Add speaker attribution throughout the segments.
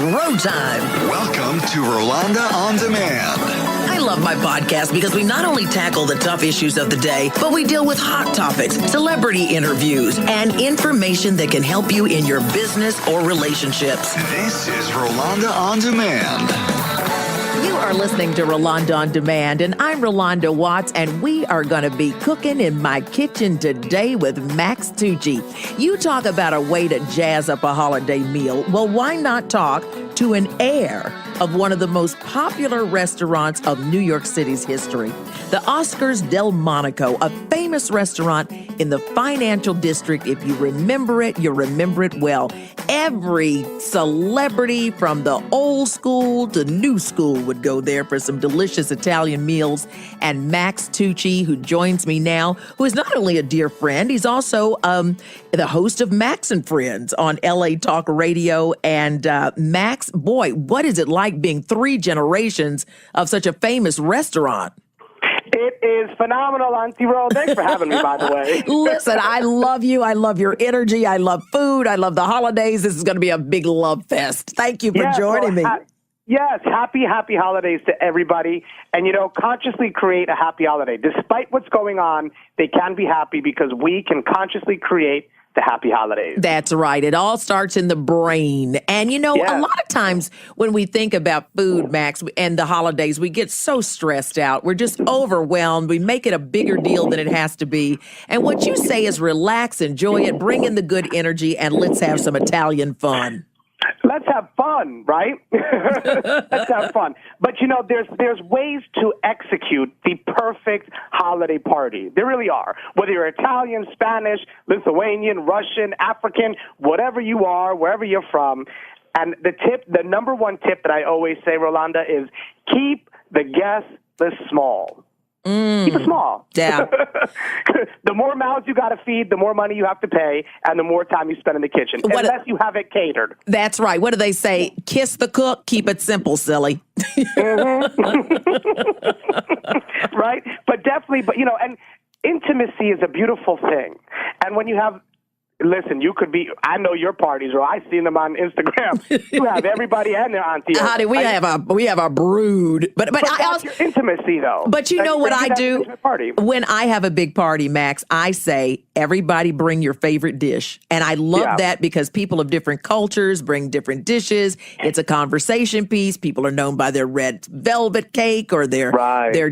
Speaker 1: road time.
Speaker 2: Welcome to Rolonda On Demand.
Speaker 1: I love my podcast because we not only tackle the tough issues of the day, but we deal with hot topics, celebrity interviews, and information that can help you in your business or relationships.
Speaker 2: This is Rolonda On Demand.
Speaker 1: You are listening to Rolonda On Demand, and I'm Rolonda Watts, and we are going to be cooking in my kitchen today with Max Tucci. You talk about a way to jazz up a holiday meal. Well, why not talk to an heir of one of the most popular restaurants of New York City's history, the Oysters Delmonico, a famous restaurant in the financial district. If you remember it, you remember it well. Every celebrity from the old school to new school would go there for some delicious Italian meals. And Max Tucci, who joins me now, who is not only a dear friend, he's also the host of Max and Friends on LA Talk Radio. And Max, boy, what is it like being three generations of such a famous restaurant?
Speaker 3: It is phenomenal, Auntie Ro. Thanks for having me, by the way.
Speaker 1: Listen, I love you. I love your energy. I love food. I love the holidays. This is going to be a big love fest. Thank you for joining me.
Speaker 3: Yes, happy holidays to everybody. And, consciously create a happy holiday. Despite what's going on, they can be happy because we can consciously create the happy holidays.
Speaker 1: That's right. It all starts in the brain. And, a lot of times when we think about food, Max, and the holidays, we get so stressed out. We're just overwhelmed. We make it a bigger deal than it has to be. And what you say is relax, enjoy it, bring in the good energy, and let's have some Italian fun.
Speaker 3: Let's have fun, right? Let's have fun. But, there's ways to execute the perfect holiday party. There really are. Whether you're Italian, Spanish, Lithuanian, Russian, African, whatever you are, wherever you're from. And the number one tip that I always say, Rolonda, is keep the guest list small. Keep it small.
Speaker 1: Yeah.
Speaker 3: The more mouths you got to feed, the more money you have to pay, and the more time you spend in the kitchen, unless you have it catered.
Speaker 1: That's right. What do they say? Kiss the cook, keep it simple, silly.
Speaker 3: Right? But definitely, and intimacy is a beautiful thing. And when you have, listen, you could be, I know your parties, or I've seen them on Instagram. You have everybody and their auntie.
Speaker 1: Honey, we have a brood. But
Speaker 3: I also, your intimacy, though.
Speaker 1: But you know what I do? When I have a big party, Max, I say, everybody bring your favorite dish. And I love that because people of different cultures bring different dishes. It's a conversation piece. People are known by their red velvet cake or their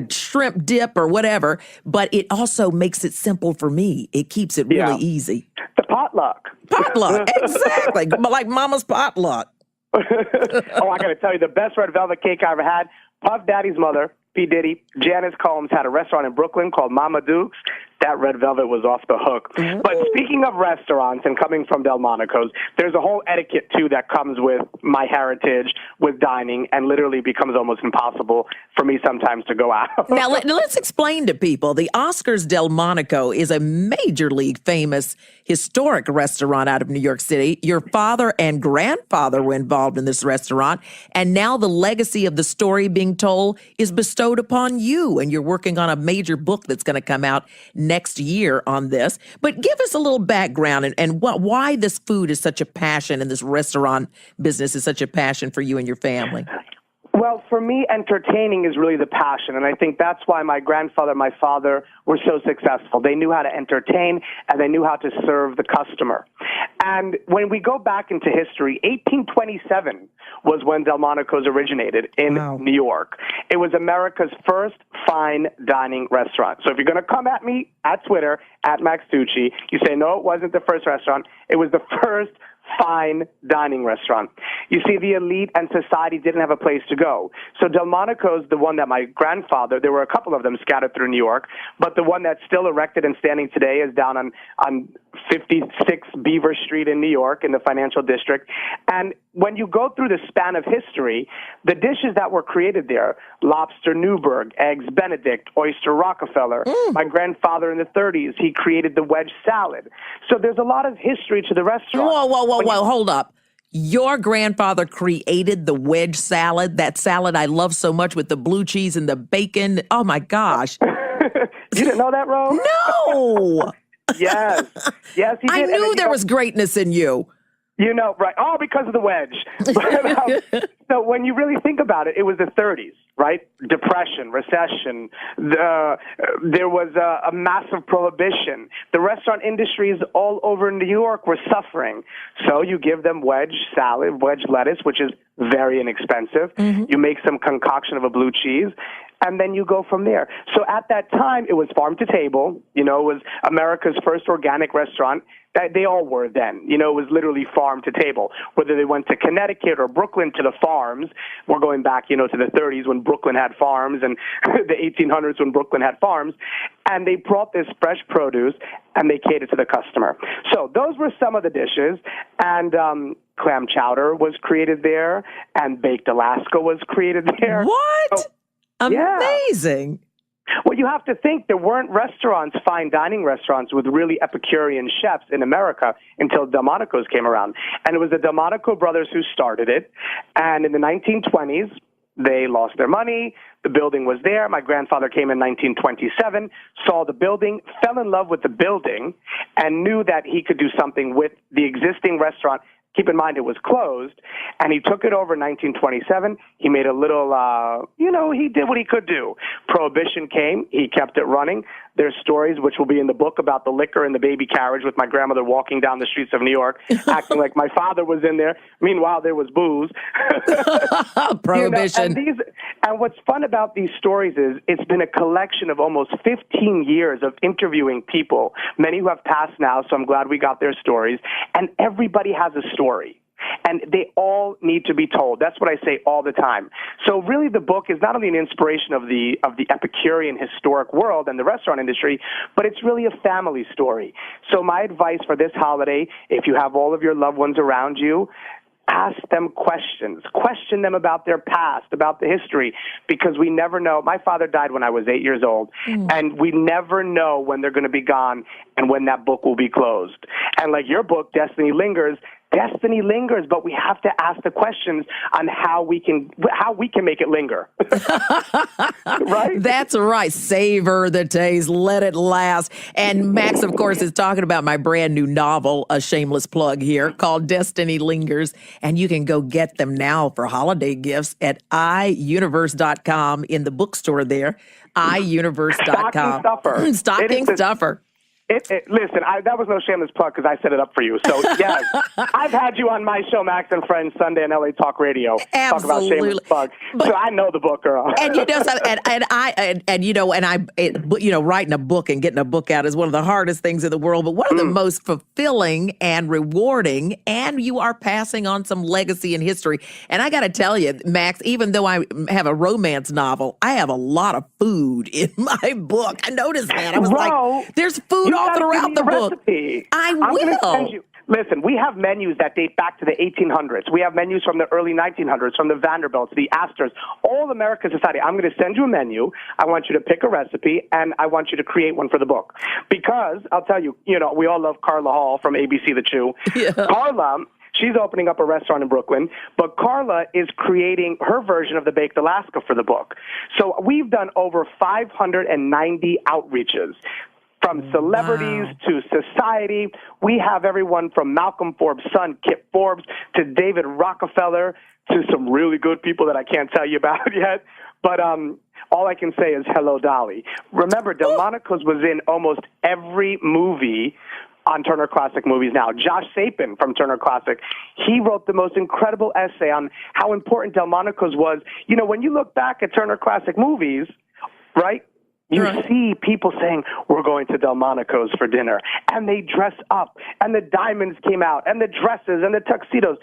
Speaker 1: shrimp dip or whatever. But it also makes it simple for me. It keeps it really easy.
Speaker 3: The potluck.
Speaker 1: Potluck, exactly. Like Mama's potluck.
Speaker 3: I got to tell you, the best red velvet cake I ever had, Puff Daddy's mother, P. Diddy, Janice Combs, had a restaurant in Brooklyn called Mama Duke's. That red velvet was off the hook. Mm-hmm. But speaking of restaurants and coming from Delmonico's, there's a whole etiquette, too, that comes with my heritage with dining and literally becomes almost impossible for me sometimes to go out.
Speaker 1: Now, let's explain to people. The Oysters Delmonico is a major league famous historic restaurant out of New York City. Your father and grandfather were involved in this restaurant, and now the legacy of the story being told is bestowed upon you, and you're working on a major book that's going to come out next year on this. But give us a little background and why this food is such a passion and this restaurant business is such a passion for you and your family.
Speaker 3: Well, for me, entertaining is really the passion, and I think that's why my grandfather and my father were so successful. They knew how to entertain, and they knew how to serve the customer. And when we go back into history, 1827 was when Delmonico's originated in New York. It was America's first fine dining restaurant. So if you're going to come at me at Twitter, at Max Tucci, you say, no, it wasn't the first restaurant. It was the first fine dining restaurant. You see, the elite and society didn't have a place to go. So Delmonico's the one that my grandfather, there were a couple of them scattered through New York, but the one that's still erected and standing today is down on 56 Beaver Street in New York in the financial district. And when you go through the span of history, the dishes that were created there, lobster Newburgh, eggs Benedict, oyster Rockefeller. My grandfather in the 30s, he created the Wedge Salad. So there's a lot of history to the restaurant.
Speaker 1: Whoa, hold up. Your grandfather created the Wedge Salad, that salad I love so much with the blue cheese and the bacon. Oh, my gosh.
Speaker 3: You didn't know that, Ro?
Speaker 1: No.
Speaker 3: Yes, he did.
Speaker 1: I knew there was greatness in you.
Speaker 3: Right. Oh, because of the wedge. So when you really think about it, it was the 30s, right? Depression, recession. There was a massive prohibition. The restaurant industries all over New York were suffering. So you give them wedge salad, wedge lettuce, which is very inexpensive. Mm-hmm. You make some concoction of a blue cheese, and then you go from there. So at that time, it was farm to table. It was America's first organic restaurant. They all were then. It was literally farm to table. Whether they went to Connecticut or Brooklyn to the farms, we're going back, to the 30s when Brooklyn had farms and the 1800s when Brooklyn had farms, and they brought this fresh produce and they catered to the customer. So those were some of the dishes, and Clam Chowder was created there, and Baked Alaska was created there.
Speaker 1: What?
Speaker 3: So,
Speaker 1: amazing.
Speaker 3: Yeah. Well, you have to think there weren't restaurants, fine dining restaurants with really epicurean chefs in America until Delmonico's came around. And it was the Delmonico brothers who started it. And in the 1920s, they lost their money. The building was there. My grandfather came in 1927, saw the building, fell in love with the building, and knew that he could do something with the existing restaurant. Keep in mind, it was closed, and he took it over in 1927. He made a little, he did what he could do. Prohibition came. He kept it running. There's stories, which will be in the book, about the liquor in the baby carriage with my grandmother walking down the streets of New York, acting like my father was in there. Meanwhile, there was booze.
Speaker 1: Prohibition.
Speaker 3: And what's fun about these stories is it's been a collection of almost 15 years of interviewing people, many who have passed now, so I'm glad we got their stories. And everybody has a story. And they all need to be told. That's what I say all the time. So really the book is not only an inspiration of the Epicurean historic world and the restaurant industry, but it's really a family story. So my advice for this holiday, if you have all of your loved ones around you, ask them questions. Question them about their past, about the history, because we never know. My father died when I was 8 years old, and we never know when they're going to be gone and when that book will be closed. And like your book, Destiny Lingers, but we have to ask the questions on how we can make it linger. Right?
Speaker 1: That's right. Savor the taste. Let it last. And Max, of course, is talking about my brand new novel, a shameless plug here, called Destiny Lingers. And you can go get them now for holiday gifts at iuniverse.com in the bookstore there. iuniverse.com. Stocking stuffer.
Speaker 3: Listen, that was no shameless plug because I set it up for you. So, yes, I've had you on my show, Max and Friends, Sunday on LA Talk Radio.
Speaker 1: Absolutely.
Speaker 3: Talk about shameless plug. So I know the book, girl.
Speaker 1: And writing a book and getting a book out is one of the hardest things in the world, but one of the most fulfilling and rewarding, and you are passing on some legacy and history. And I got to tell you, Max, even though I have a romance novel, I have a lot of food in my book. I noticed that. I was like, there's food all throughout the book.
Speaker 3: Recipe.
Speaker 1: I'm will.
Speaker 3: Listen, we have menus that date back to the 1800s. We have menus from the early 1900s, from the Vanderbilts, the Astors, all American society. I'm going to send you a menu. I want you to pick a recipe, and I want you to create one for the book. Because, I'll tell you, we all love Carla Hall from ABC The Chew. Yeah. Carla, she's opening up a restaurant in Brooklyn, but Carla is creating her version of the Baked Alaska for the book. So we've done over 590 outreaches. From celebrities to society, we have everyone from Malcolm Forbes' son, Kip Forbes, to David Rockefeller, to some really good people that I can't tell you about yet. But all I can say is hello, Dolly. Remember, Delmonico's was in almost every movie on Turner Classic Movies now. Josh Sapin from Turner Classic, he wrote the most incredible essay on how important Delmonico's was. When you look back at Turner Classic Movies, right? You see people saying, we're going to Delmonico's for dinner. And they dress up. And the diamonds came out. And the dresses and the tuxedos.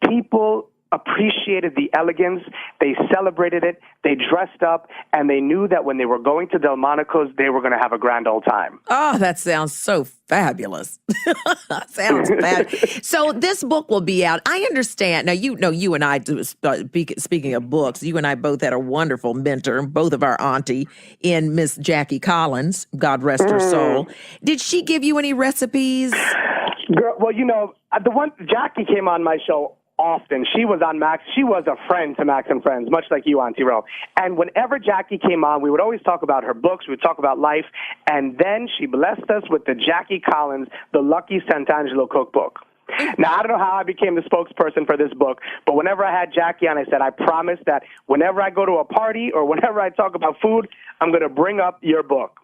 Speaker 3: People appreciated the elegance. They celebrated it. They dressed up. And they knew that when they were going to Delmonico's, they were going to have a grand old time.
Speaker 1: Oh, that sounds so fabulous. Sounds fabulous. So this book will be out. I understand. Now, you and I, speaking of books, you and I both had a wonderful mentor, both of our auntie, in Miss Jackie Collins, God rest her soul. Did she give you any recipes?
Speaker 3: Girl, well, the one, Jackie came on my show often. She was on Max. She was a friend to Max and Friends, much like you, Auntie Ro. And whenever Jackie came on, we would always talk about her books. We would talk about life. And then she blessed us with the Jackie Collins, The Lucky Santangelo Cookbook. Now, I don't know how I became the spokesperson for this book, but whenever I had Jackie on, I said, I promise that whenever I go to a party or whenever I talk about food, I'm going to bring up your book.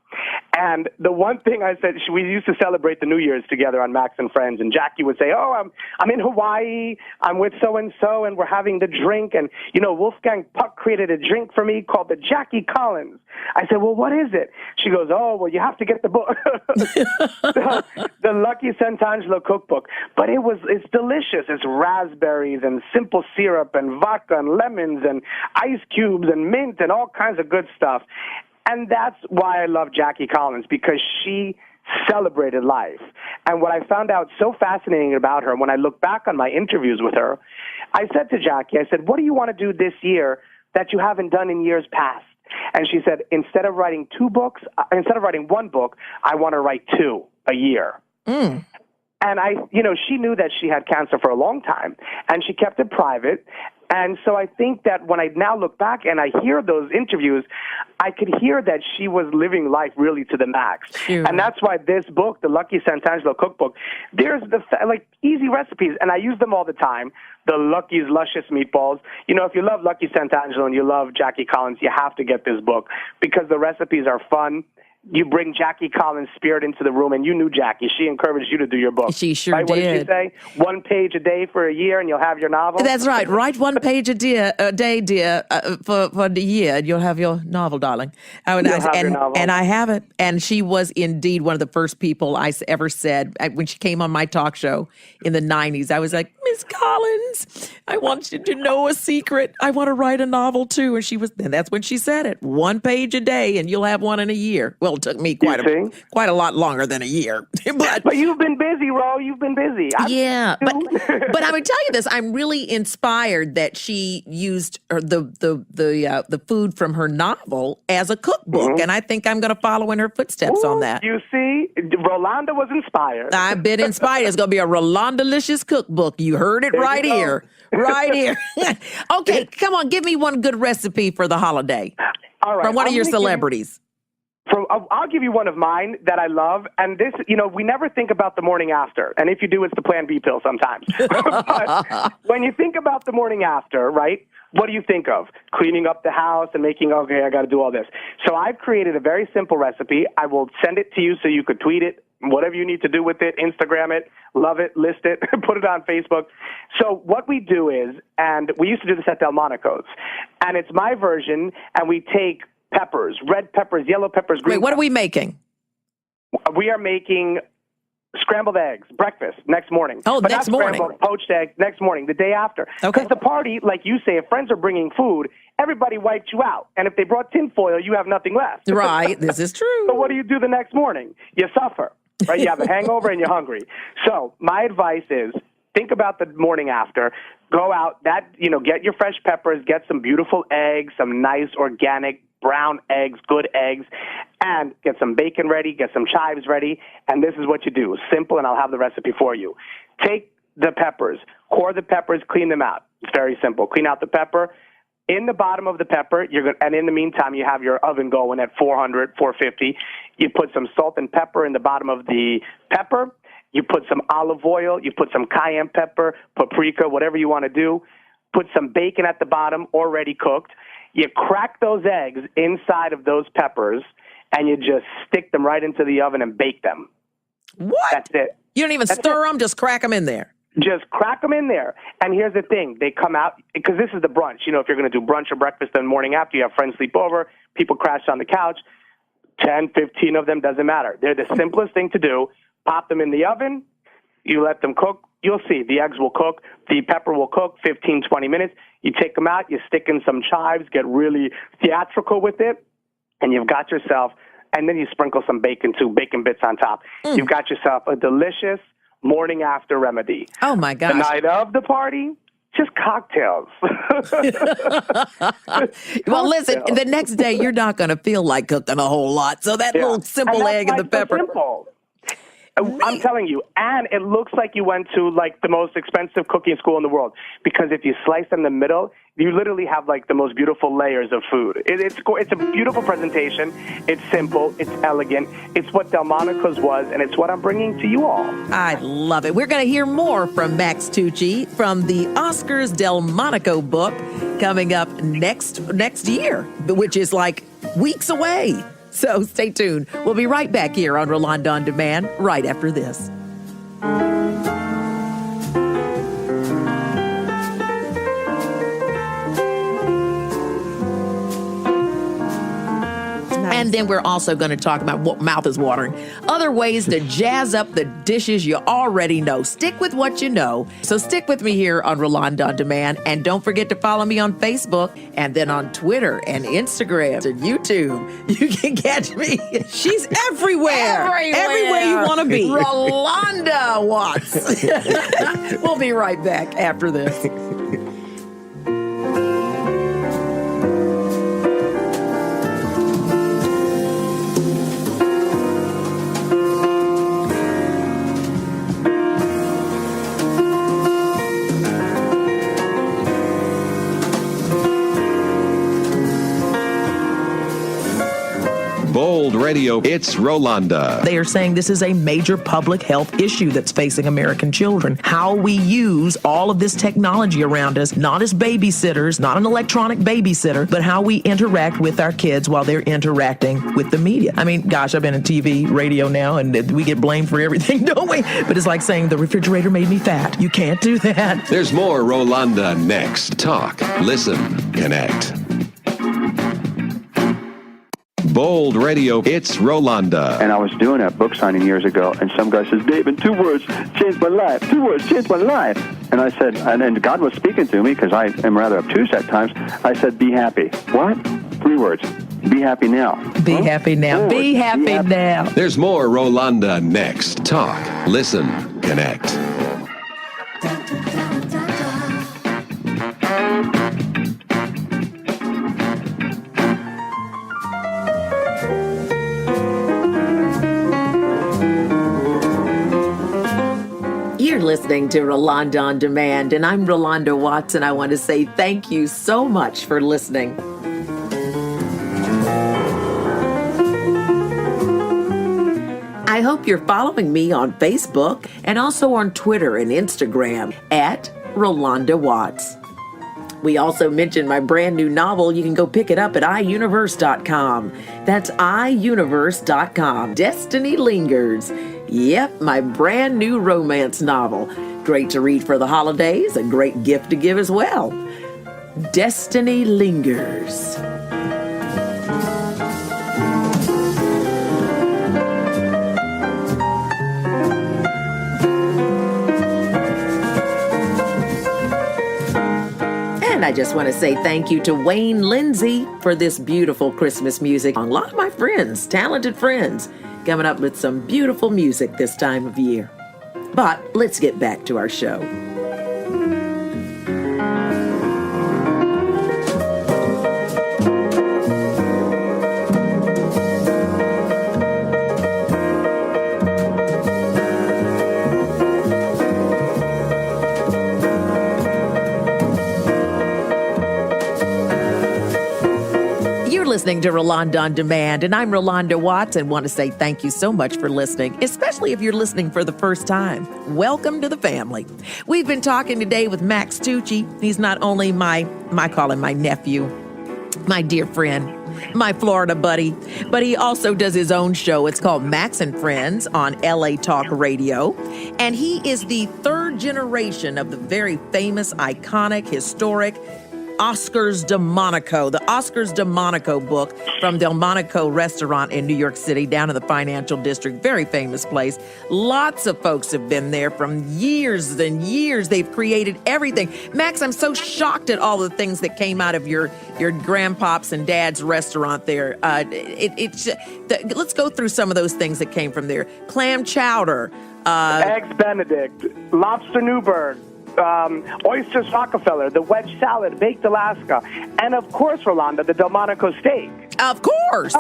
Speaker 3: And the one thing I said, we used to celebrate the New Year's together on Max and Friends, and Jackie would say, oh, I'm in Hawaii, I'm with so-and-so, and we're having the drink, and, Wolfgang Puck created a drink for me called the Jackie Collins. I said, well, what is it? She goes, oh, well, you have to get the book, the Lucky Santangelo Cookbook. But it's delicious. It's raspberries and simple syrup and vodka and lemons and ice cubes and mint and all kinds of good stuff. And that's why I love Jackie Collins, because she celebrated life. And what I found out so fascinating about her, when I look back on my interviews with her, I said to Jackie, I said, what do you want to do this year that you haven't done in years past? And she said, instead of writing one book, I want to write 2 a year. Mm. And she knew that she had cancer for a long time, and she kept it private. And so I think that when I now look back and I hear those interviews, I could hear that she was living life really to the max. Sure. And that's why this book, the Lucky Santangelo Cookbook, there's easy recipes, and I use them all the time. The Lucky's Luscious Meatballs. If you love Lucky Santangelo and you love Jackie Collins, you have to get this book because the recipes are fun. You bring Jackie Collins' spirit into the room, and you knew Jackie. She encouraged you to do your book.
Speaker 1: She sure
Speaker 3: right?
Speaker 1: did.
Speaker 3: What did she say? 1 page a day for a year, and you'll have your novel?
Speaker 1: That's right. Write 1 page a day, dear, for the year, and you'll have your novel, darling.
Speaker 3: Your novel.
Speaker 1: And I have it. And she was indeed one of the first people I ever said, when she came on my talk show in the 90s, I was like, Miss Collins, I want you to know a secret. I want to write a novel, too. And that's when she said it. 1 page a day, and you'll have one in a year. Well, it took me quite a lot longer than a year.
Speaker 3: But you've been busy, Ro. You've been busy.
Speaker 1: But I would tell you this. I'm really inspired that she used the food from her novel as a cookbook, and I think I'm going to follow in her footsteps on that.
Speaker 3: You see, Rolonda was inspired.
Speaker 1: I've been inspired. It's going to be a Rolonda-licious cookbook. You heard it right here. Right here. Okay, come on. Give me one good recipe for the holiday.
Speaker 3: All right.
Speaker 1: From one of your celebrities.
Speaker 3: I'll give you one of mine that I love, and this, we never think about the morning after, and if you do, it's the Plan B pill sometimes. But when you think about the morning after, right, what do you think of? Cleaning up the house and making, okay, I got to do all this. So I've created a very simple recipe. I will send it to you so you could tweet it, whatever you need to do with it, Instagram it, love it, list it, put it on Facebook. So what we do is, and we used to do this at Delmonico's, and it's my version, and we take peppers, red peppers, yellow peppers, green
Speaker 1: Wait, what are we making?
Speaker 3: We are making scrambled eggs, breakfast, next morning.
Speaker 1: Oh, next morning.
Speaker 3: Poached eggs, next morning, the day after. Because the party, like you say, if friends are bringing food, everybody wiped you out. And if they brought tinfoil, you have nothing left.
Speaker 1: Right, this is true.
Speaker 3: So what do you do the next morning? You suffer, right? You have a hangover and you're hungry. So my advice is, think about the morning after. Go out, get your fresh peppers, get some beautiful eggs, some nice organic brown eggs, good eggs, and get some bacon ready, get some chives ready, and this is what you do. Simple, and I'll have the recipe for you. Take the peppers, core the peppers, clean them out. It's very simple. Clean out the pepper. In the bottom of the pepper, and in the meantime, you have your oven going at 400, 450. You put some salt and pepper in the bottom of the pepper. You put some olive oil. You put some cayenne pepper, paprika, whatever you want to do. Put some bacon at the bottom, already cooked. You crack those eggs inside of those peppers, and you just stick them right into the oven and bake them.
Speaker 1: What?
Speaker 3: That's it.
Speaker 1: You don't even stir them, just crack them in there.
Speaker 3: Just crack them in there. And here's the thing. They come out, because this is the brunch. If you're going to do brunch or breakfast in the morning after, you have friends sleep over, people crash on the couch, 10, 15 of them, doesn't matter. They're the simplest thing to do. Pop them in the oven. You let them cook. You'll see. The eggs will cook. The pepper will cook 15, 20 minutes. You take them out. You stick in some chives. Get really theatrical with it. And you've got yourself, and then you sprinkle some bacon too, bacon bits on top. You've got yourself a delicious morning after remedy.
Speaker 1: Oh, my gosh.
Speaker 3: The night of the party, just cocktails.
Speaker 1: Well, listen, the next day, you're not going to feel like cooking a whole lot. So that little simple egg and the pepper.
Speaker 3: So simple. I'm telling you, and it looks like you went to like the most expensive cooking school in the world, because if you slice in the middle, you literally have like the most beautiful layers of food. It's a beautiful presentation. It's simple. It's elegant. It's what Delmonico's was, and it's what I'm bringing to you all.
Speaker 1: I love it. We're going to hear more from Max Tucci from the Oscars Delmonico book coming up next year, which is like weeks away. So stay tuned. We'll be right back here on Rolonda On Demand right after this. And then we're also going to talk about what mouth is watering. Other ways to jazz up the dishes you already know. Stick with what you know. So stick with me here on Rolonda On Demand. And don't forget to follow me on Facebook and then on Twitter and Instagram and YouTube. You can catch me.
Speaker 4: She's everywhere. Everywhere you want to be.
Speaker 1: Rolonda Watts. We'll be right back after this.
Speaker 5: Bold Radio, it's Rolonda.
Speaker 4: They are saying this is a major public health issue that's facing American children. How we use all of this technology around us, not as babysitters, not an electronic babysitter, but how we interact with our kids while they're interacting with the media. I mean, gosh, I've been in TV, radio now, and we get blamed for everything, don't we? But it's like saying the refrigerator made me fat. You can't do that.
Speaker 5: There's more Rolonda next. Talk, listen, connect. Bold Radio, it's Rolonda.
Speaker 6: And I was doing a book signing years ago, and some guy says, David, 2 words changed my life. 2 words changed my life. And I said, and God was speaking to me, because I am rather obtuse at times. I said, be happy. What? 3 words. Be happy now.
Speaker 4: Be happy now. Be happy now.
Speaker 5: There's more Rolonda next. Talk, listen, connect.
Speaker 1: You're listening to Rolonda On Demand, and I'm Rolonda Watts, and I want to say thank you so much for listening. I hope you're following me on Facebook and also on Twitter and Instagram at Rolonda Watts. We also mentioned my brand new novel. You can go pick it up at iuniverse.com. That's iuniverse.com. Destiny Lingers. Yep, my brand new romance novel. Great to read for the holidays, a great gift to give as well. Destiny Lingers. And I just want to say thank you to Wayne Lindsay for this beautiful Christmas music. A lot of my friends, talented friends, coming up with some beautiful music this time of year. But let's get back to our show. Listening to Rolonda On Demand, and I'm Rolonda Watts, and want to say thank you so much for listening, especially if you're listening for the first time. Welcome to the family. We've been talking today with Max Tucci. He's not only I call him my nephew, my dear friend, my Florida buddy, but he also does his own show. It's called Max and Friends on LA Talk Radio, and he is the third generation of the very famous, iconic, historic Oysters Delmonico, the Oysters Delmonico book from Delmonico Restaurant in New York City, down in the financial district. Very famous place. Lots of folks have been there from years and years. They've created everything. Max, I'm so shocked at all the things that came out of your grandpop's and dad's restaurant there. Let's go through some of those things that came from there. Clam Chowder.
Speaker 3: Eggs Benedict, Lobster Newburgh, Oysters Rockefeller, the Wedge Salad, Baked Alaska, and of course, Rolonda, the Delmonico steak.
Speaker 1: Of course.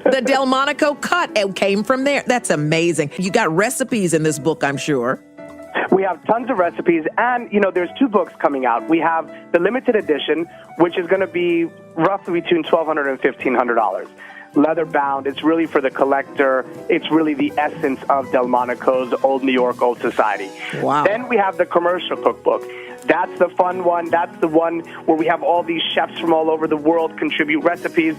Speaker 1: The Delmonico cut came from there. That's amazing. You got recipes in this book, I'm sure.
Speaker 3: We have tons of recipes, and, there's 2 books coming out. We have the limited edition, which is going to be roughly between $1,200 and $1,500. Leather bound. It's really for the collector. It's really the essence of Delmonico's Old New York, Old Society.
Speaker 1: Wow.
Speaker 3: Then we have the commercial cookbook. That's the fun one. That's the one where we have all these chefs from all over the world contribute recipes.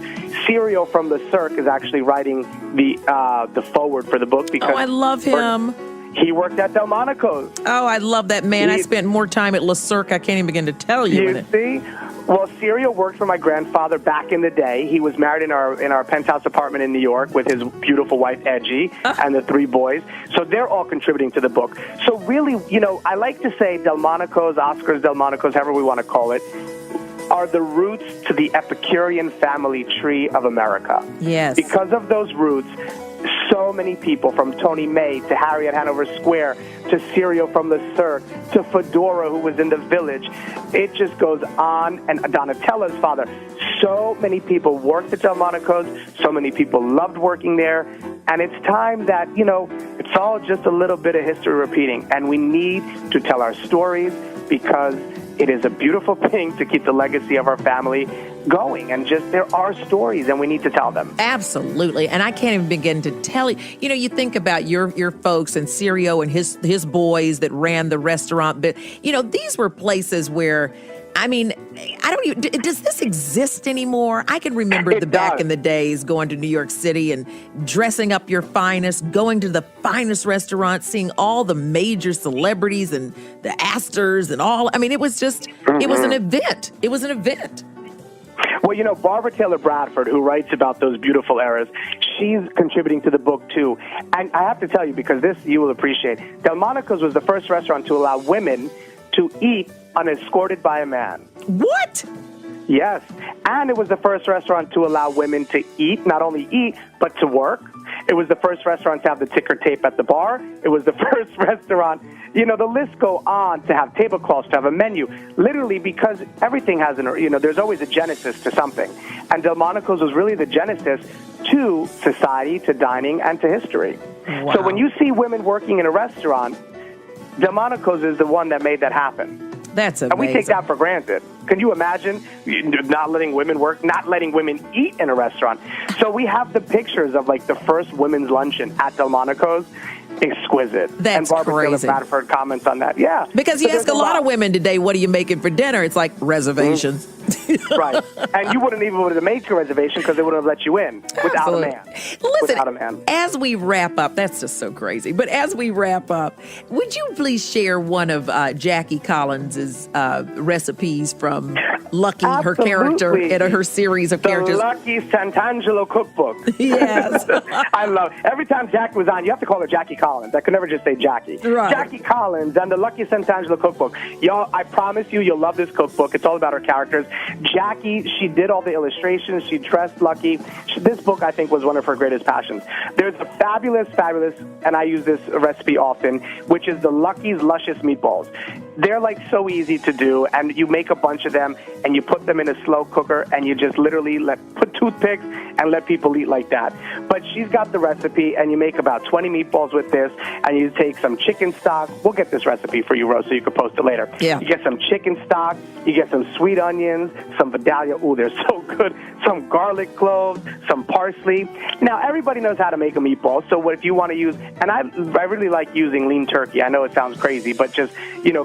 Speaker 3: Serial from the Cirque is actually writing the forward for the book because
Speaker 1: I love him.
Speaker 3: He worked at Delmonico's.
Speaker 1: Oh, I love that man. I spent more time at Le Cirque. I can't even begin to tell you.
Speaker 3: You see? Well, Serial worked for my grandfather back in the day. He was married in our penthouse apartment in New York with his beautiful wife, Edgy, and the 3 boys. So they're all contributing to the book. So really, I like to say Delmonico's, Oscars, Delmonico's, however we want to call it, are the roots to the Epicurean family tree of America.
Speaker 1: Yes.
Speaker 3: Because of those roots, so many people, from Tony May to Harry at Hanover Square to Serial from the Cirque to Fedora, who was in the Village. It just goes on. And Donatella's father. So many people worked at Delmonico's. So many people loved working there. And it's time that, it's all just a little bit of history repeating. And we need to tell our stories because it is a beautiful thing to keep the legacy of our family going, and just there are stories and we need to tell them.
Speaker 1: Absolutely. And I can't even begin to tell you. You think about your folks and Sirio and his boys that ran the restaurant, but these were places where, I don't even, does this exist anymore? I can remember back in the days going to New York City and dressing up your finest, going to the finest restaurants, seeing all the major celebrities and the Astors and all. It was just, it was an event. It was an event.
Speaker 3: Well, Barbara Taylor Bradford, who writes about those beautiful eras, she's contributing to the book, too. And I have to tell you, because this you will appreciate, Delmonico's was the first restaurant to allow women to eat unescorted by a man.
Speaker 1: What?
Speaker 3: Yes. And it was the first restaurant to allow women to eat, not only eat, but to work. It was the first restaurant to have the ticker tape at the bar. It was the first restaurant, the list go on, to have tablecloths, to have a menu. Literally, because everything has there's always a genesis to something. And Delmonico's was really the genesis to society, to dining, and to history.
Speaker 1: Wow.
Speaker 3: So when you see women working in a restaurant, Delmonico's is the one that made that happen.
Speaker 1: That's amazing.
Speaker 3: And we take that for granted. Can you imagine not letting women work, not letting women eat in a restaurant? So we have the pictures of the first women's luncheon at Delmonico's. Exquisite.
Speaker 1: That's
Speaker 3: and Barbara
Speaker 1: crazy.
Speaker 3: Taylor Bradford comments on that. Yeah.
Speaker 1: Because you ask a lot of women today, what are you making for dinner? It's like reservations.
Speaker 3: Right. And you wouldn't even have made your reservation because they wouldn't have let you in without a man.
Speaker 1: Listen,
Speaker 3: without a man.
Speaker 1: As we wrap up, that's just so crazy. But as we wrap up, would you please share one of Jackie Collins's recipes from Lucky, her character, in her series of characters?
Speaker 3: The Lucky Santangelo Cookbook.
Speaker 1: Yes.
Speaker 3: I love it. Every time Jackie was on, you have to call her Jackie Collins. I could never just say Jackie.
Speaker 1: Right.
Speaker 3: Jackie Collins and the Lucky Santangelo Cookbook. Y'all, I promise you'll love this cookbook. It's all about her characters. Jackie, she did all the illustrations. She dressed Lucky. This book, I think, was one of her greatest passions. There's a fabulous, and I use this recipe often, which is the Lucky's Luscious Meatballs. They're so easy to do, and you make a bunch of them, and you put them in a slow cooker, and you just literally put toothpicks and let people eat like that. But she's got the recipe, and you make about 20 meatballs with this, and you take some chicken stock. We'll get this recipe for you, Rose, so you can post it later.
Speaker 1: Yeah.
Speaker 3: You get some chicken stock, you get some sweet onions, some Vidalia. Ooh, they're so good. Some garlic cloves, some parsley. Now, everybody knows how to make a meatball, so what if you want to use, and I really like using lean turkey. I know it sounds crazy, but just,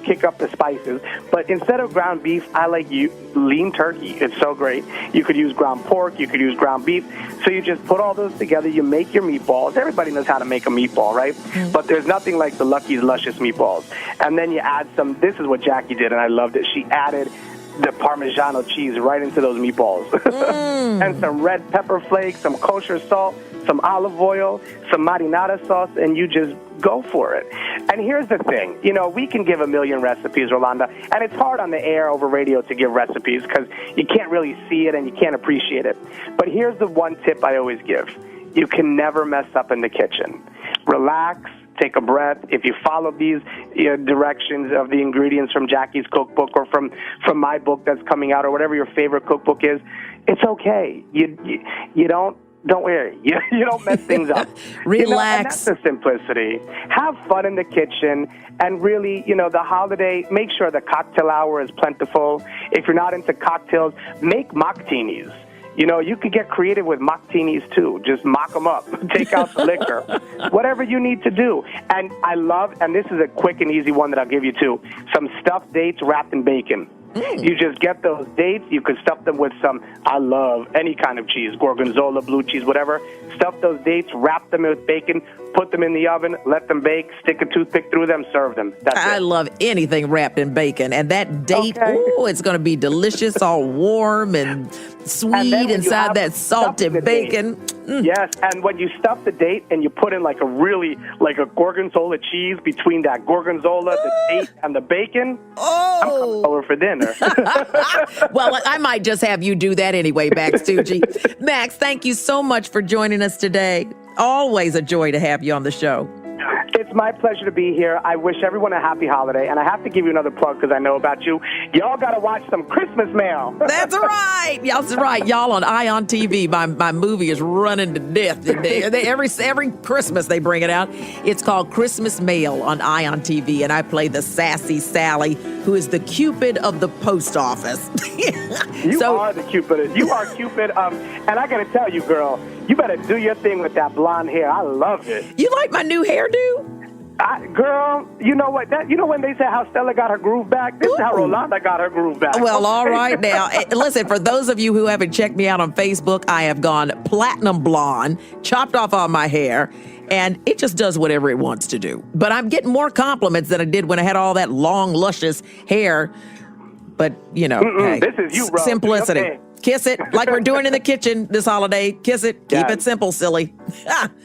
Speaker 3: kick up the spices. But instead of ground beef, I like lean turkey. It's so great. You could use ground pork, you could use ground beef. So you just put all those together, you make your meatballs. Everybody knows how to make a meatball, right? Mm-hmm. But there's nothing like the Lucky's Luscious Meatballs. And then you add this is what Jackie did, and I loved it. She added the Parmigiano cheese right into those meatballs. And some red pepper flakes, some kosher salt, some olive oil, some marinara sauce, and you just go for it. And here's the thing. We can give a million recipes, Rolonda, and it's hard on the air over radio to give recipes because you can't really see it and you can't appreciate it. But here's the one tip I always give. You can never mess up in the kitchen. Relax. Take a breath. If you follow these directions of the ingredients from Jackie's cookbook or from my book that's coming out or whatever your favorite cookbook is, it's okay. You don't don't worry. You don't mess things up.
Speaker 1: Relax.
Speaker 3: And that's the simplicity. Have fun in the kitchen, and really, the holiday, make sure the cocktail hour is plentiful. If you're not into cocktails, make mocktinis. You could get creative with mocktinis, too. Just mock them up. Take out the liquor. Whatever you need to do. And I love, and this is a quick and easy one that I'll give you, too, some stuffed dates wrapped in bacon. You just get those dates. You could stuff them with I love any kind of cheese, gorgonzola, blue cheese, whatever. Stuff those dates, wrap them with bacon, put them in the oven, let them bake, stick a toothpick through them, serve them.
Speaker 1: I love anything wrapped in bacon. And that date, it's going to be delicious, all warm and sweet inside that salted bacon.
Speaker 3: Yes, and when you stuff the date and you put in like a gorgonzola cheese between that gorgonzola, the date, and the bacon, I'm coming over for dinner.
Speaker 1: Well, I might just have you do that anyway, Max Tucci. Max, thank you so much for joining us today. Always a joy to have you on the show.
Speaker 3: It's my pleasure to be here. I wish everyone a happy holiday, and I have to give you another plug because I know about you. Y'all got to watch some Christmas Mail.
Speaker 1: That's right. That's right. Y'all on Ion TV. My movie is running to death. Every Christmas they bring it out. It's called Christmas Mail on Ion TV, and I play the sassy Sally, who is the Cupid of the post office.
Speaker 3: You are the Cupid. You are Cupid. And I got to tell you, girl, you better do your thing with that blonde hair. I love it.
Speaker 1: You like my new hairdo?
Speaker 3: Girl, you know what? When they say how Stella got her groove back, this is how Rolonda got her groove back.
Speaker 1: Well, all right now. Listen, for those of you who haven't checked me out on Facebook, I have gone platinum blonde, chopped off all my hair, and it just does whatever it wants to do. But I'm getting more compliments than I did when I had all that long, luscious hair. But, hey,
Speaker 3: this is you, bro.
Speaker 1: Simplicity.
Speaker 3: Okay.
Speaker 1: Kiss it like we're doing in the kitchen this holiday. Kiss it. Keep it simple, silly.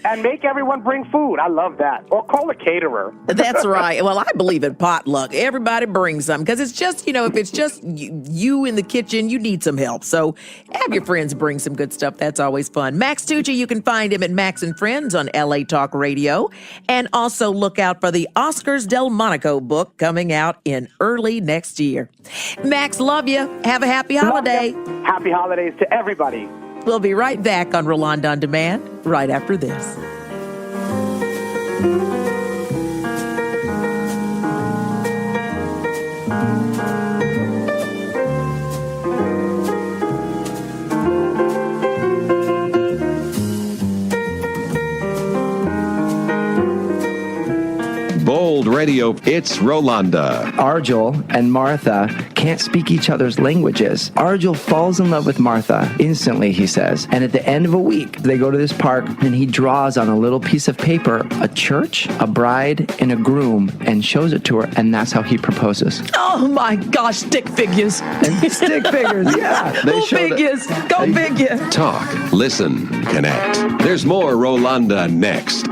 Speaker 3: And make everyone bring food. I love that. Or call a caterer.
Speaker 1: That's right. Well, I believe in potluck. Everybody brings some because it's just, if it's just you in the kitchen, you need some help. So have your friends bring some good stuff. That's always fun. Max Tucci, you can find him at Max and Friends on LA Talk Radio. And also look out for the Oscars Delmonico book coming out in early next year. Max, love you. Have a happy holiday.
Speaker 3: Happy holidays to everybody.
Speaker 1: We'll be right back on Rolonda On Demand right after this.
Speaker 5: Bold Radio, it's Rolonda.
Speaker 7: Argel and Martha can't speak each other's languages. Argel falls in love with Martha instantly, he says. And at the end of a week, they go to this park and he draws on a little piece of paper a church, a bride, and a groom and shows it to her. And that's how he proposes.
Speaker 4: Oh my gosh, stick figures.
Speaker 7: Stick figures, yeah.
Speaker 4: Go figures. Go figure.
Speaker 5: Talk, listen, connect. There's more Rolonda next.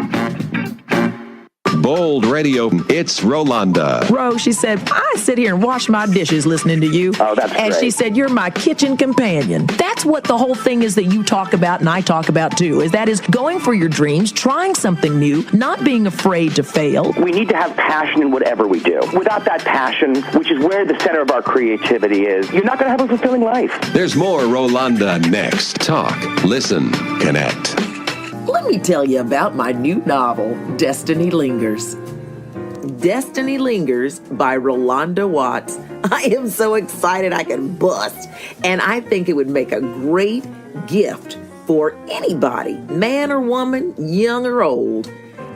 Speaker 5: Bold Radio, it's Rolonda.
Speaker 4: Ro, she said, I sit here and wash my dishes listening to you.
Speaker 6: Oh, that's
Speaker 4: And
Speaker 6: great.
Speaker 4: she said, you're my kitchen companion. That's what the whole thing is that you talk about and I talk about too, is going for your dreams, trying something new, not being afraid to fail.
Speaker 8: We need to have passion in whatever we do. Without that passion, which is where the center of our creativity is, you're not going to have a fulfilling life.
Speaker 5: There's more Rolonda next. Talk, listen, connect.
Speaker 1: Let me tell you about my new novel, Destiny Lingers. Destiny Lingers by Rolonda Watts. I am so excited I can bust. And I think it would make a great gift for anybody, man or woman, young or old.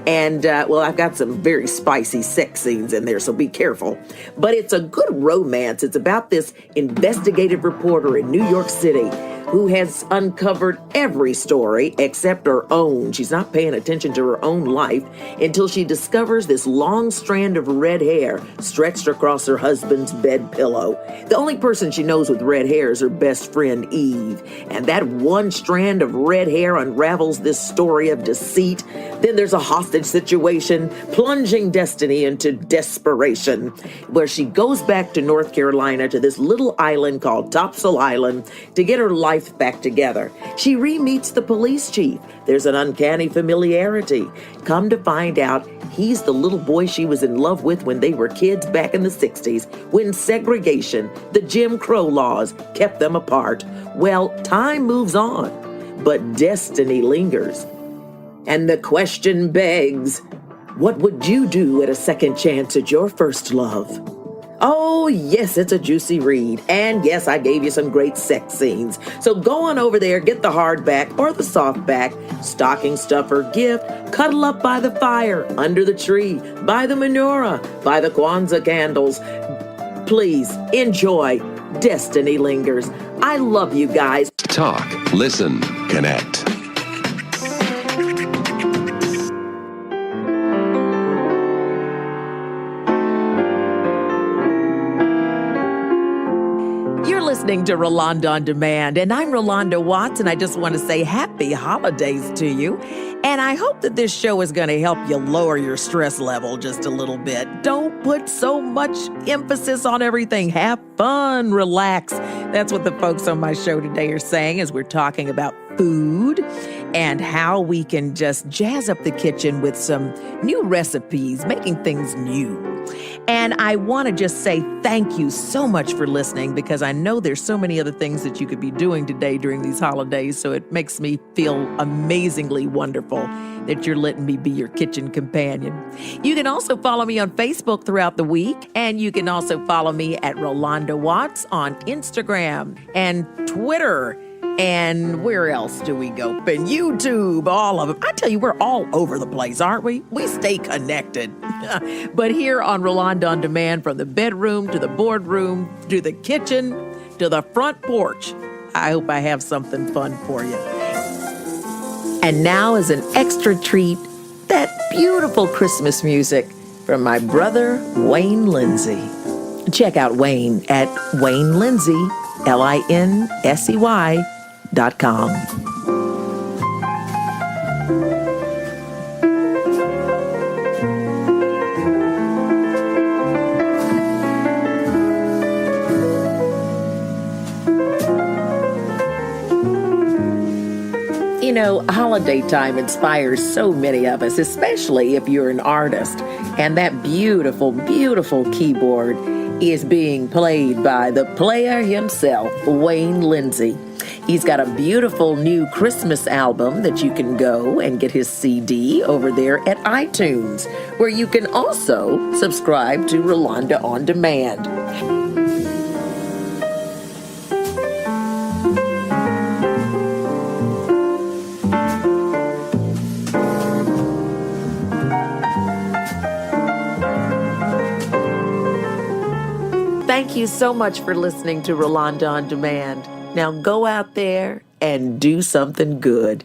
Speaker 1: And, I've got some very spicy sex scenes in there, so be careful. But it's a good romance. It's about this investigative reporter in New York City who has uncovered every story except her own. She's not paying attention to her own life until she discovers this long strand of red hair stretched across her husband's bed pillow. The only person she knows with red hair is her best friend, Eve. And that one strand of red hair unravels this story of deceit. Then there's a hostage situation, plunging Destiny into desperation, where she goes back to North Carolina to this little island called Topsail Island to get her life back together. She re-meets the police chief. There's an uncanny familiarity. Come to find out, he's the little boy she was in love with when they were kids back in the 60s, when segregation, the Jim Crow laws, kept them apart. Well, time moves on. but destiny lingers. And the question begs, what would you do at a second chance at your first love? Oh, yes, it's a juicy read. And yes, I gave you some great sex scenes. So go on over there, get the hardback or the softback, stocking stuffer gift, cuddle up by the fire, under the tree, by the menorah, by the Kwanzaa candles. Please enjoy Destiny Lingers. I love you guys.
Speaker 5: Talk, listen, connect.
Speaker 1: Listening to Rolonda on Demand, and I'm Rolonda Watts, and I just want to say happy holidays to you. And I hope that this show is going to help you lower your stress level just a little bit. Don't put so much emphasis on everything. Have fun, relax. That's what the folks on my show today are saying as we're talking about food and how we can just jazz up the kitchen with some new recipes, making things new. And I want to just say thank you so much for listening, because I know there's so many other things that you could be doing today during these holidays. So it makes me feel amazingly wonderful that you're letting me be your kitchen companion. You can also follow me on Facebook throughout the week. And you can also follow me at Rolonda Watts on Instagram and Twitter. And where else do we go? And YouTube, all of them. I tell you, we're all over the place, aren't we? We stay connected. But here on Rolonda on Demand, from the bedroom to the boardroom to the kitchen to the front porch, I hope I have something fun for you. And now, as an extra treat, that beautiful Christmas music from my brother, Wayne Lindsay. Check out Wayne at Wayne Lindsay, LINSEY.com. You know, holiday time inspires so many of us, especially if you're an artist. And that beautiful, beautiful keyboard is being played by the player himself, Wayne Lindsay. He's got a beautiful new Christmas album that you can go and get his CD over there at iTunes, where you can also subscribe to Rolonda on Demand. Thank you so much for listening to Rolonda on Demand. Now go out there and do something good.